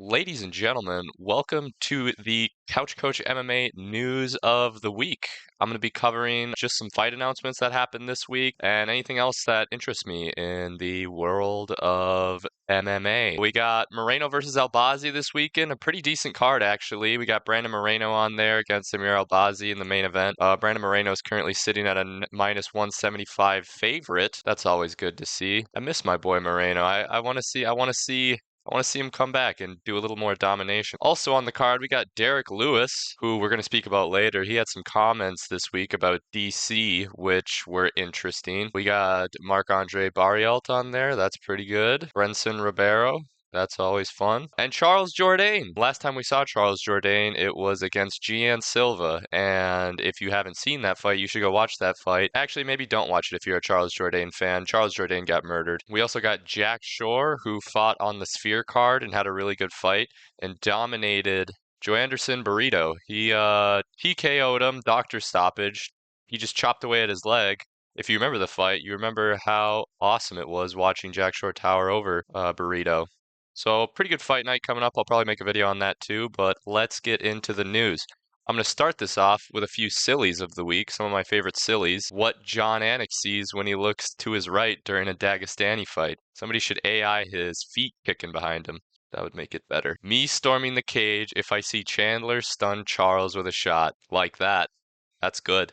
Ladies and gentlemen, welcome to the Couch Coach MMA news of the week. I'm going to be covering just some fight announcements that happened this week and anything else that interests me in the world of MMA. We got Moreno versus Albazi this weekend, a pretty decent card actually. We got Brandon Moreno on there against Amir Albazi in the main event. Brandon Moreno is currently sitting at a minus 175 favorite. That's always good to see. I miss my boy Moreno. I want to see him come back and do a little more domination. Also on the card, we got Derrick Lewis, who we're going to speak about later. He had some comments this week about DC, which were interesting. We got Marc-Andre Barrialt on there. That's pretty good. Brenson Ribeiro. That's always fun. And Charles Jourdain. Last time we saw Charles Jourdain, it was against Gian Silva. And if you haven't seen that fight, you should go watch that fight. Actually, maybe don't watch it if you're a Charles Jourdain fan. Charles Jourdain got murdered. We also got Jack Shore, who fought on the Sphere card and had a really good fight and dominated Joanderson Burrito. He TKO'd him, doctor stoppage. He just chopped away at his leg. If you remember the fight, you remember how awesome it was watching Jack Shore tower over Burrito. So pretty good fight night coming up. I'll probably make a video on that too, but let's get into the news. I'm going to start this off with a few sillies of the week, some of my favorite sillies. What John Anik sees when he looks to his right during a Dagestani fight. Somebody should AI his feet kicking behind him. That would make it better. Me storming the cage if I see Chandler stun Charles with a shot. Like that. That's good.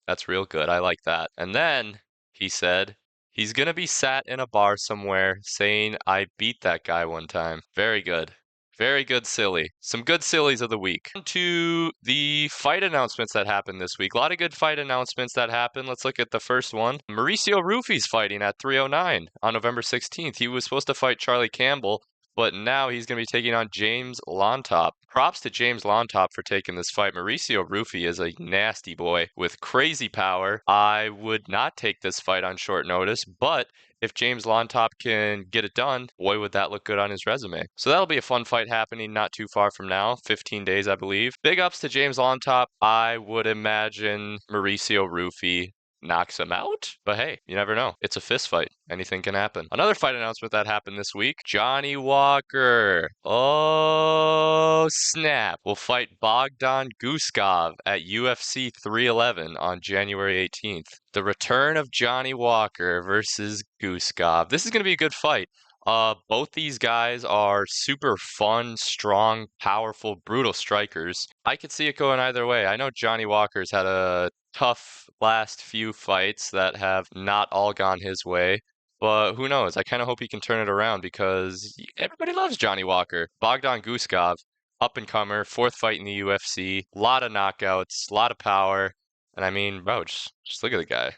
That's real good. I like that. And then he said, he's going to be sat in a bar somewhere saying, I beat that guy one time. Very good. Very good silly. Some good sillies of the week. On to the fight announcements that happened this week. A lot of good fight announcements that happened. Let's look at the first one. Mauricio Rufy's fighting at 309 on November 16th. He was supposed to fight Charlie Campbell, but now he's going to be taking on James Lontop. Props to James Lontop for taking this fight. Mauricio Rufy is a nasty boy with crazy power. I would not take this fight on short notice, but if James Lontop can get it done, boy, would that look good on his resume. So that'll be a fun fight happening not too far from now, 15 days, I believe. Big ups to James Lontop. I would imagine Mauricio Rufy knocks him out. But hey, you never know. It's a fist fight. Anything can happen. Another fight announcement that happened this week. Johnny Walker. Oh, snap. Will fight Bogdan Guskov at UFC 311 on January 18th. The return of Johnny Walker versus Guskov. This is going to be a good fight. Both these guys are super fun, strong, powerful, brutal strikers. I could see it going either way. I know Johnny Walker's had a tough last few fights that have not all gone his way, but who knows? I kind of hope he can turn it around because everybody loves Johnny Walker. Bogdan Guskov, up and comer, fourth fight in the UFC, a lot of knockouts, a lot of power, and I mean, bro, just look at the guy.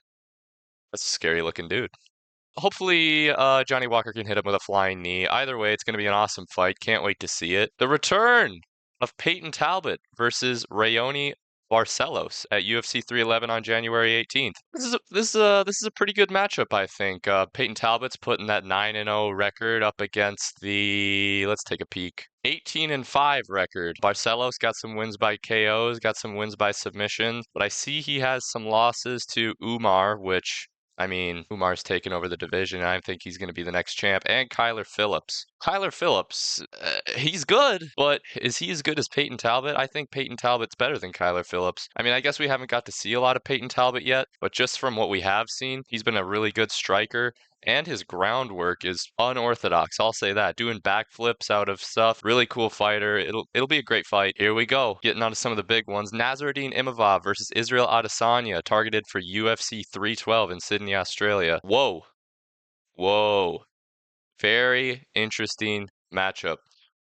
That's a scary looking dude. Hopefully, Johnny Walker can hit him with a flying knee. Either way, it's going to be an awesome fight. Can't wait to see it. The return of Peyton Talbot versus Rayoni Barcelos at UFC 311 on January 18th. This is a pretty good matchup, I think. Peyton Talbot's putting that 9-0 record up against the, let's take a peek, 18-5 record. Barcelos got some wins by KOs, got some wins by submission, but I see he has some losses to Umar, which, I mean, Umar's taken over the division, and I think he's going to be the next champ. And Kyler Phillips. Kyler Phillips, he's good, but is he as good as Peyton Talbot? I think Peyton Talbot's better than Kyler Phillips. I mean, I guess we haven't got to see a lot of Peyton Talbot yet, but just from what we have seen, he's been a really good striker. And his groundwork is unorthodox. I'll say that. Doing backflips out of stuff. Really cool fighter. It'll be a great fight. Here we go. Getting on to some of the big ones. Nasruddin Imavov versus Israel Adesanya, targeted for UFC 312 in Sydney, Australia. Whoa. Whoa. Very interesting matchup.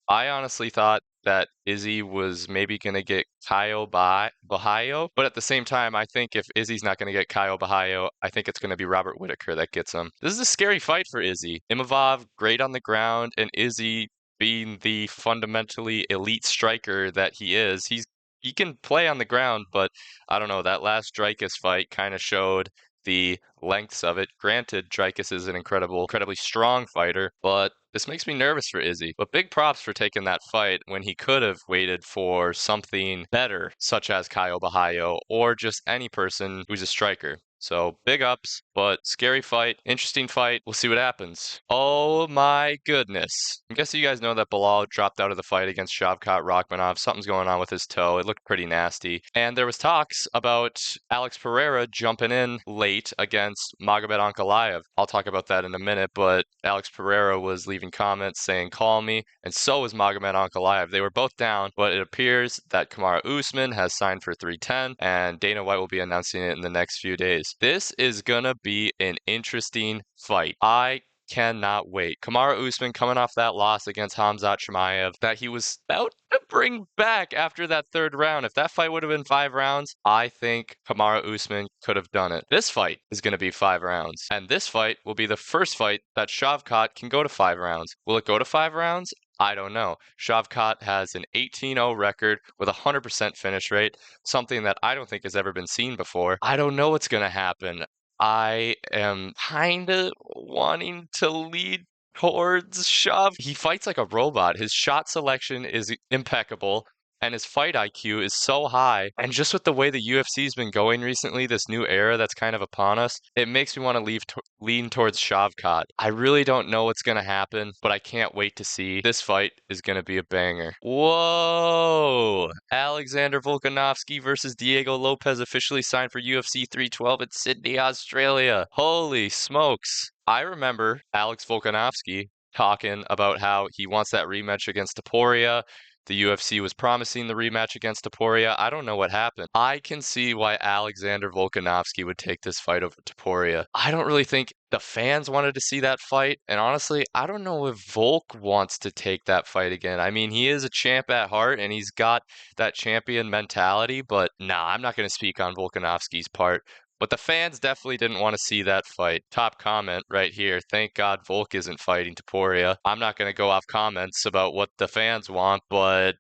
I honestly thought that Izzy was maybe going to get Caio Bahaio, but at the same time, I think if Izzy's not going to get Caio Bahaio, I think it's going to be Robert Whittaker that gets him. This is a scary fight for Izzy. Imavov, great on the ground, and Izzy, being the fundamentally elite striker that he is, he can play on the ground, but I don't know, that last Dricus fight kind of showed the lengths of it. Granted, Dricus is an incredibly strong fighter, but this makes me nervous for Izzy. But big props for taking that fight when he could have waited for something better, such as Caio Bahaio, or just any person who's a striker. So big ups, but scary fight, interesting fight. We'll see what happens. Oh my goodness. I guess you guys know that Bilal dropped out of the fight against Shavkat Rakhmonov. Something's going on with his toe. It looked pretty nasty. And there was talks about Alex Pereira jumping in late against Magomed Ankalaev. I'll talk about that in a minute, but Alex Pereira was leaving comments saying, call me, and so was Magomed Ankalaev. They were both down, but it appears that Kamaru Usman has signed for 310, and Dana White will be announcing it in the next few days. This is gonna be an interesting fight. I cannot wait. Kamaru Usman coming off that loss against Khamzat Chimaev that he was about to bring back after that third round. If that fight would have been 5 rounds, I think Kamaru Usman could have done it. This fight is going to be 5 rounds, and this fight will be the first fight that Shavkat can go to 5 rounds. Will it go to 5 rounds? I don't know. Shavkat has an 18-0 record with a 100% finish rate, something that I don't think has ever been seen before. I don't know what's going to happen. I am kind of wanting to lead towards Shav. He fights like a robot. His shot selection is impeccable, and his fight IQ is so high. And just with the way the UFC's been going recently, this new era that's kind of upon us, it makes me want to lean towards Shavkat. I really don't know what's going to happen, but I can't wait to see. This fight is going to be a banger. Whoa! Alexander Volkanovski versus Diego Lopez officially signed for UFC 312 in Sydney, Australia. Holy smokes. I remember Alex Volkanovski talking about how he wants that rematch against Topuria. The UFC was promising the rematch against Topuria. I don't know what happened. I can see why Alexander Volkanovski would take this fight over Topuria. I don't really think the fans wanted to see that fight. And honestly, I don't know if Volk wants to take that fight again. I mean, he is a champ at heart and he's got that champion mentality. But nah, I'm not going to speak on Volkanovski's part. But the fans definitely didn't want to see that fight. Top comment right here. Thank God Volk isn't fighting Topuria. I'm not going to go off comments about what the fans want, but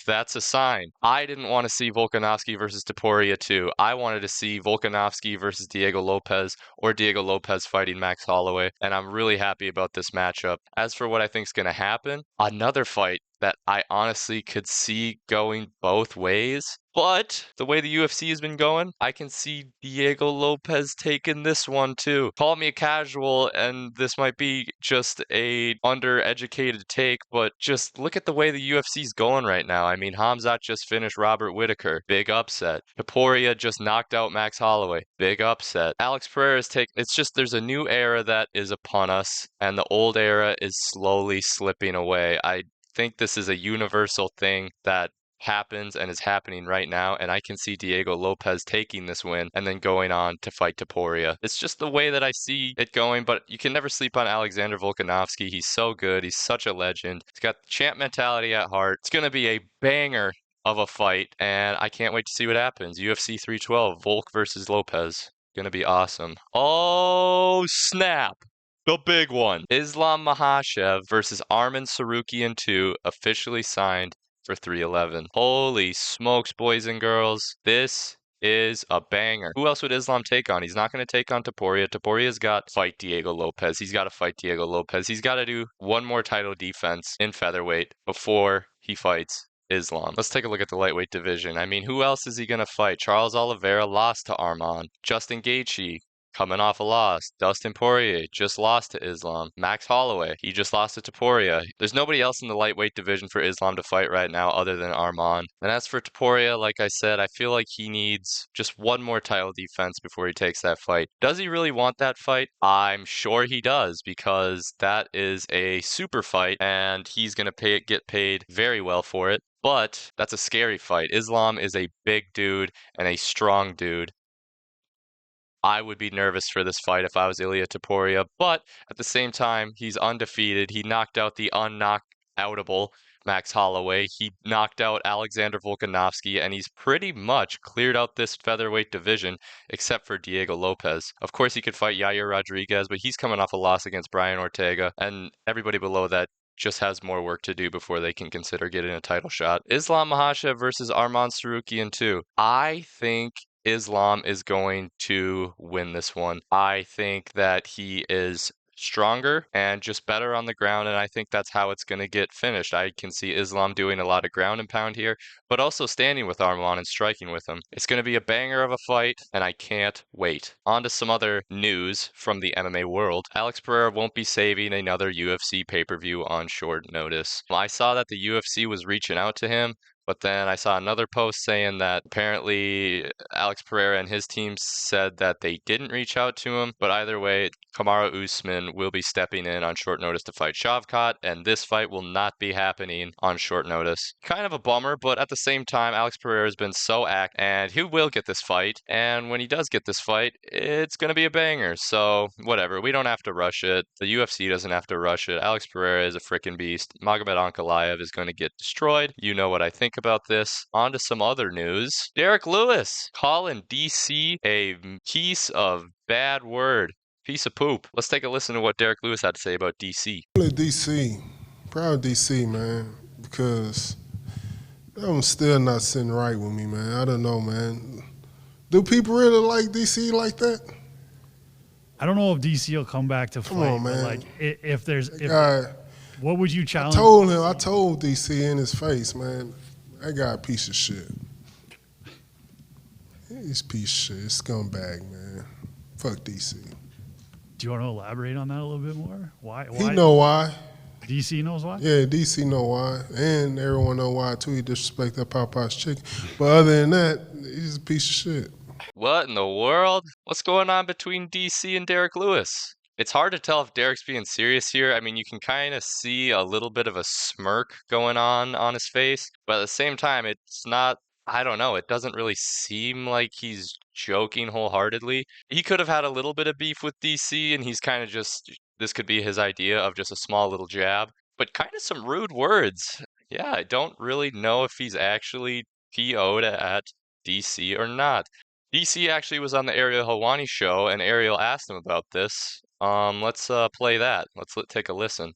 that's a sign. I didn't want to see Volkanovski versus Topuria too. I wanted to see Volkanovski versus Diego Lopez or Diego Lopez fighting Max Holloway, and I'm really happy about this matchup. As for what I think is going to happen, another fight that I honestly could see going both ways. But the way the UFC has been going, I can see Diego Lopez taking this one too. Call me a casual, and this might be just a undereducated take, but just look at the way the UFC's going right now. I mean, Khamzat just finished Robert Whittaker. Big upset. Topuria just knocked out Max Holloway. Big upset. Alex Pereira's take. It's just there's a new era that is upon us, and the old era is slowly slipping away. I think this is a universal thing that happens and is happening right now, and I can see Diego Lopez taking this win and then going on to fight Topuria. It's just the way that I see it going, but you can never sleep on Alexander Volkanovski. He's so good. He's such a legend. He's got champ mentality at heart. It's going to be a banger of a fight, and I can't wait to see what happens. UFC 312, Volk versus Lopez. Going to be awesome. Oh, snap! The big one. Islam Makhachev versus Arman Tsarukyan 2 officially signed for 311. Holy smokes, boys and girls. This is a banger. Who else would Islam take on? He's not going to take on Topuria. Topuria's got to fight Diego Lopez. He's got to fight Diego Lopez. He's got to do one more title defense in featherweight before he fights Islam. Let's take a look at the lightweight division. I mean, who else is he going to fight? Charles Oliveira lost to Arman. Justin Gaethje coming off a loss. Dustin Poirier just lost to Islam. Max Holloway, he just lost to Topuria. There's nobody else in the lightweight division for Islam to fight right now other than Arman. And as for Topuria, like I said, I feel like he needs just one more title defense before he takes that fight. Does he really want that fight? I'm sure he does, because that is a super fight and he's going to get paid very well for it. But that's a scary fight. Islam is a big dude and a strong dude. I would be nervous for this fight if I was Ilia Topuria, but at the same time, he's undefeated. He knocked out the unknockoutable Max Holloway. He knocked out Alexander Volkanovski, and he's pretty much cleared out this featherweight division, except for Diego Lopez. Of course, he could fight Yair Rodriguez, but he's coming off a loss against Brian Ortega, and everybody below that just has more work to do before they can consider getting a title shot. Islam Makhachev versus Arman Tsarukyan 2. I think Islam is going to win this one. I think that he is stronger and just better on the ground, and I think that's how it's going to get finished. I can see Islam doing a lot of ground and pound here, but also standing with Arman and striking with him. It's going to be a banger of a fight, and I can't wait. On to some other news from the MMA world. Alex Pereira won't be saving another UFC pay-per-view on short notice. I saw that the UFC was reaching out to him, but then I saw another post saying that apparently Alex Pereira and his team said that they didn't reach out to him. But either way, Kamaru Usman will be stepping in on short notice to fight Shavkat, and this fight will not be happening on short notice. Kind of a bummer, but at the same time, Alex Pereira has been so active, and he will get this fight. And when he does get this fight, it's going to be a banger. So whatever, we don't have to rush it. The UFC doesn't have to rush it. Alex Pereira is a freaking beast. Magomed Ankalaev is going to get destroyed. You know what I think about this. On to some other news. Derrick Lewis calling DC a piece of bad word. Piece of poop. Let's take a listen to what Derrick Lewis had to say about DC. DC. Proud of DC, man, because I'm still not sitting right with me, man. I don't know, man. Do people really like DC like that? I don't know if DC will come back to fight. Come on, man. But like, if there's, what would you challenge? I told DC in his face, man. That guy a piece of shit. He's a piece of shit. Scumbag, man. Fuck DC. Do you want to elaborate on that a little bit more? Why? He know why. DC knows why? Yeah, DC know why. And everyone know why, too. He disrespect that Popeye's chicken. But other than that, he's a piece of shit. What in the world? What's going on between DC and Derrick Lewis? It's hard to tell if Derrick's being serious here. I mean, you can kind of see a little bit of a smirk going on his face, but at the same time, it's not, I don't know, it doesn't really seem like he's joking wholeheartedly. He could have had a little bit of beef with DC, and he's kind of just, this could be his idea of just a small little jab, but kind of some rude words. Yeah, I don't really know if he's actually PO'd at DC or not. DC actually was on the Ariel Helwani show, and Ariel asked him about this. Let's play that. Let's take a listen.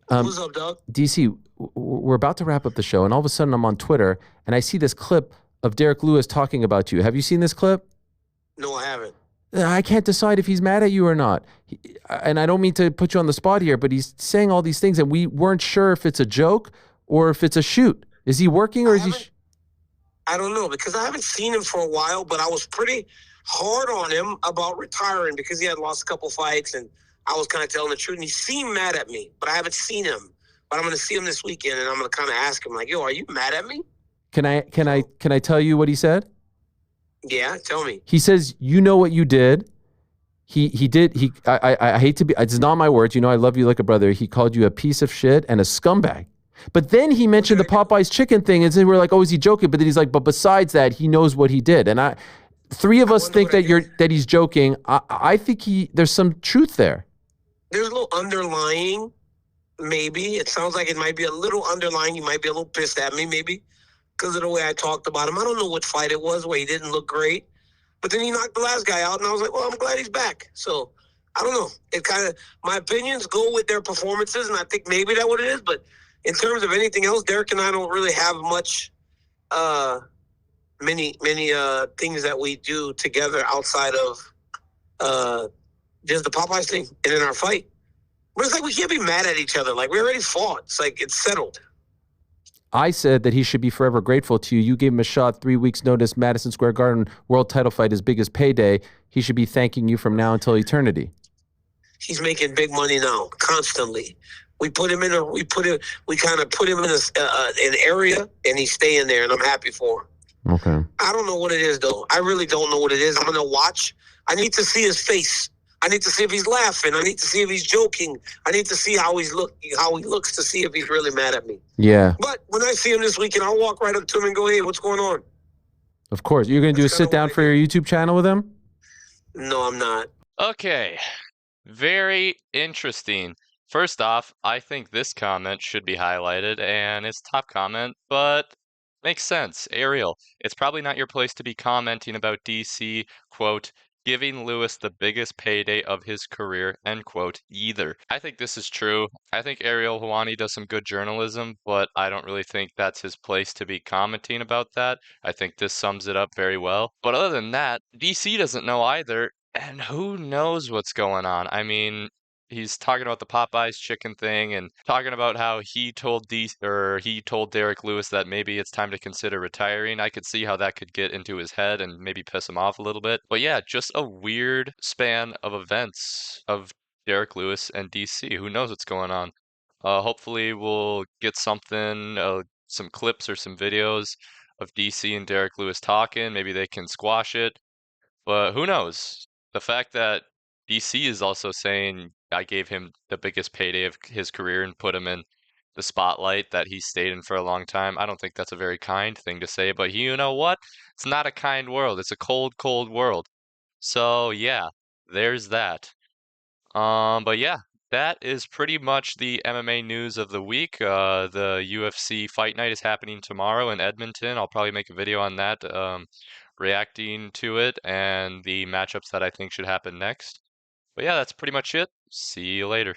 What's up, dog? DC, we're about to wrap up the show, and all of a sudden I'm on Twitter, and I see this clip of Derrick Lewis talking about you. Have you seen this clip? No, I haven't. I can't decide if he's mad at you or not. And I don't mean to put you on the spot here, but he's saying all these things, and we weren't sure if it's a joke or if it's a shoot. Is he working or is he... I don't know, because I haven't seen him for a while, but I was pretty hard on him about retiring because he had lost a couple fights, and I was kind of telling the truth, and he seemed mad at me, but I haven't seen him. But I'm going to see him this weekend, and I'm going to kind of ask him, like, yo, are you mad at me? Can I tell you what he said? Yeah, tell me. He says, you know what you did. I hate to be, it's not my words. You know, I love you like a brother. He called you a piece of shit and a scumbag. But then he mentioned the Popeye's chicken thing, and then we're like, oh, is he joking? But then he's like, but besides that, he knows what he did. And three of us think that he's joking. I think there's some truth there. There's a little underlying, maybe. It sounds like it might be a little underlying. He might be a little pissed at me, maybe, because of the way I talked about him. I don't know what fight it was where he didn't look great. But then he knocked the last guy out, and I was like, well, I'm glad he's back. So, I don't know. It kind of, my opinions go with their performances, and I think maybe that's what it is. But in terms of anything else, Derrick and I don't really have much, many things that we do together outside of just the Popeyes thing and in our fight. But it's like we can't be mad at each other. Like, we already fought. It's like it's settled. I said that he should be forever grateful to you. You gave him a shot, 3 weeks notice, Madison Square Garden, world title fight, his biggest payday. He should be thanking you from now until eternity. He's making big money now, constantly. We kind of put him in an area, and he's staying there, and I'm happy for him. Okay. I don't know what it is, though. I really don't know what it is. I'm going to watch. I need to see his face. I need to see if he's laughing. I need to see if he's joking. I need to see how he looks to see if he's really mad at me. Yeah. But when I see him this weekend, I'll walk right up to him and go, hey, what's going on? Of course. You're going to do a sit down for your YouTube channel with him? No, I'm not. Okay. Very interesting. First off, I think this comment should be highlighted, and it's top comment, but makes sense. Ariel, it's probably not your place to be commenting about DC, quote, giving Lewis the biggest payday of his career, end quote, either. I think this is true. I think Ariel Helwani does some good journalism, but I don't really think that's his place to be commenting about that. I think this sums it up very well. But other than that, DC doesn't know either, and who knows what's going on? I mean, he's talking about the Popeyes chicken thing and talking about how he told Derrick Lewis that maybe it's time to consider retiring. I could see how that could get into his head and maybe piss him off a little bit. But yeah, just a weird span of events of Derrick Lewis and DC. Who knows what's going on? Hopefully we'll get something, some clips or some videos of DC and Derrick Lewis talking. Maybe they can squash it. But who knows? The fact that DC is also saying I gave him the biggest payday of his career and put him in the spotlight that he stayed in for a long time, I don't think that's a very kind thing to say. But you know what? It's not a kind world. It's a cold, cold world. So yeah, there's that. But yeah, that is pretty much the MMA news of the week. The UFC Fight Night is happening tomorrow in Edmonton. I'll probably make a video on that, reacting to it and the matchups that I think should happen next. But yeah, that's pretty much it. See you later.